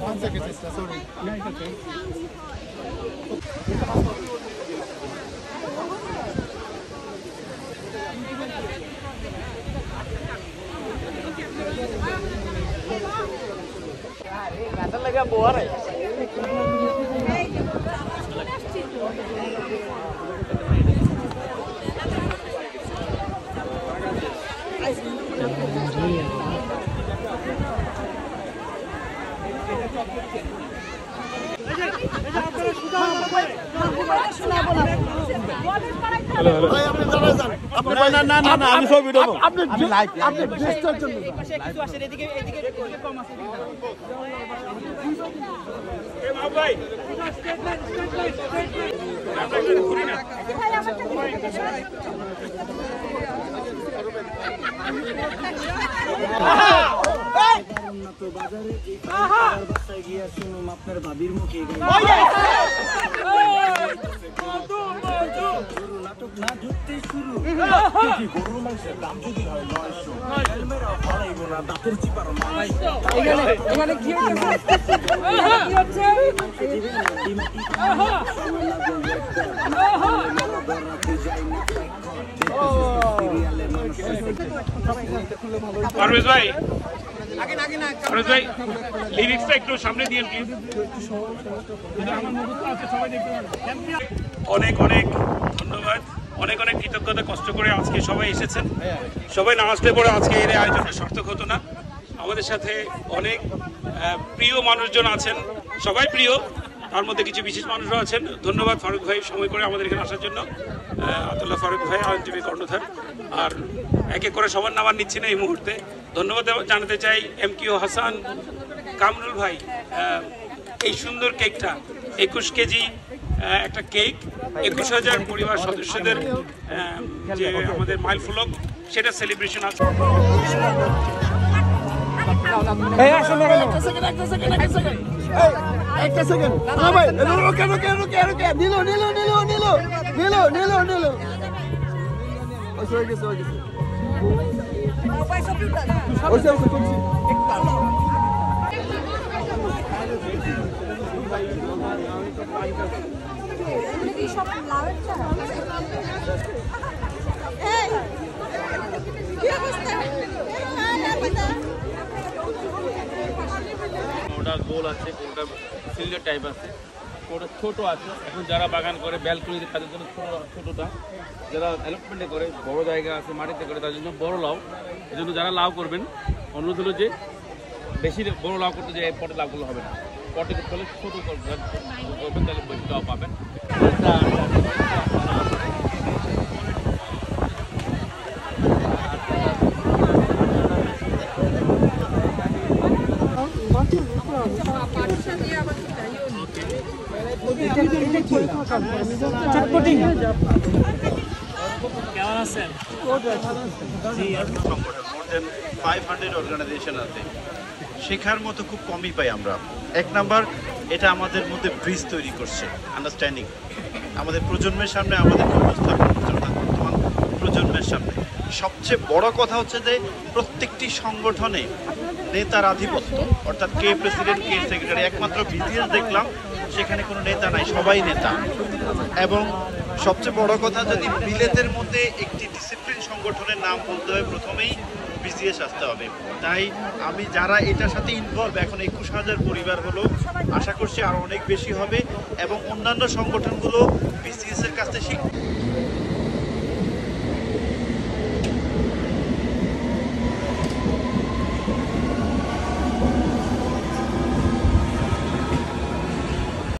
One second, sister. Sorry. Yeah, it's okay. Kata lagi buar ya. আমি ছবি দেবো আপনি লাইভ আপনি ড্রেসটার জন্য কিছু আসে এদিকে এদিকে কম আছে ভাই আপনার ভাবির মুখে নাটক না ঢুকতে শুরু গরুর মাংসের দাম যদি হয় 900 না দাঁতের চিপার এখানে কি হচ্ছে পারভেজ ভাই পারভেজ ভাই লিরিক্সটা একটু সামনে দিয়ে প্লিজ। অনেক অনেক ধন্যবাদ, অনেক অনেক কৃতজ্ঞতা, কষ্ট করে আজকে সবাই এসেছেন। সবাই না আসলে পরে আজকে এর আয়োজনটা সার্থক হতো না। আমাদের সাথে অনেক প্রিয় মানুষজন আছেন, সবাই প্রিয়, তার মধ্যে কিছু বিশেষ মানুষও আছেন। ধন্যবাদ ফারুক ভাই সময় করে আমাদের এখানে আসার জন্য। আব্দুল্লাহ ফারুক ভাই, আইনজীবী কর্ণধার। আর এক এক করে সবার নাম আর নিচ্ছি না এই মুহূর্তে। ধন্যবাদ জানাতে চাই MQ হাসান, কামরুল ভাই, এই সুন্দর কেকটা 21 কেজি একটা কেক, 21,000 পরিবার সদস্যদের যে আমাদের মাইল ফলক, সেটা সেলিব্রেশন আছে। একটা সেকেন্ড ভাই রুকে নিলো হয়ে গেছে কোনটা গোল আছে, কোনটা সিলিন্ডার টাইপ আছে, কোনটা ছোট আছে। এখন যারা বাগান করে ব্যালকনিতে তাদের জন্য ছোটটা, যারা অ্যালটমেন্টে করে বড় জায়গা আছে মাটিতে করে তাদের জন্য বড় লাউ। এই জন্য যারা লাউ করবেন অনুরোধ হলো যে বেশি বড় লাউ করতে যে পটে লাউগুলো হবে না, পটে করতে হলে ছোটো করবেন, তাহলে বেশি লাউ পাবেন। কেমন আছেন? মোর দেন 500 অর্গানাইজেশন আছে, শেখার মতো খুব কমই পাই আমরা। এক নাম্বার, এটা আমাদের মধ্যে ব্রিজ তৈরি করছে, আন্ডারস্ট্যান্ডিং আমাদের প্রজন্মের সামনে, আমাদের উপস্থাপন বর্তমান প্রজন্মের সামনে। সবচেয়ে বড় কথা হচ্ছে যে প্রত্যেকটি সংগঠনে নেতার আধিপত্য, অর্থাৎ কে প্রেসিডেন্ট, কে সেক্রেটারি। একমাত্র BCS দেখলাম সেখানে কোনো নেতা নাই, সবাই নেতা। এবং সবচেয়ে বড় কথা, যদি বিলেতের মধ্যে একটি ডিসিপ্লিন সংগঠনের নাম বলতে হয়, প্রথমেই BCS আসতে হবে। তাই আমি যারা এটার সাথে ইনভলভ, এখন 21,000 পরিবার হলো, আশা করছি আরও অনেক বেশি হবে এবং অন্যান্য সংগঠনগুলো BCS এর কাছে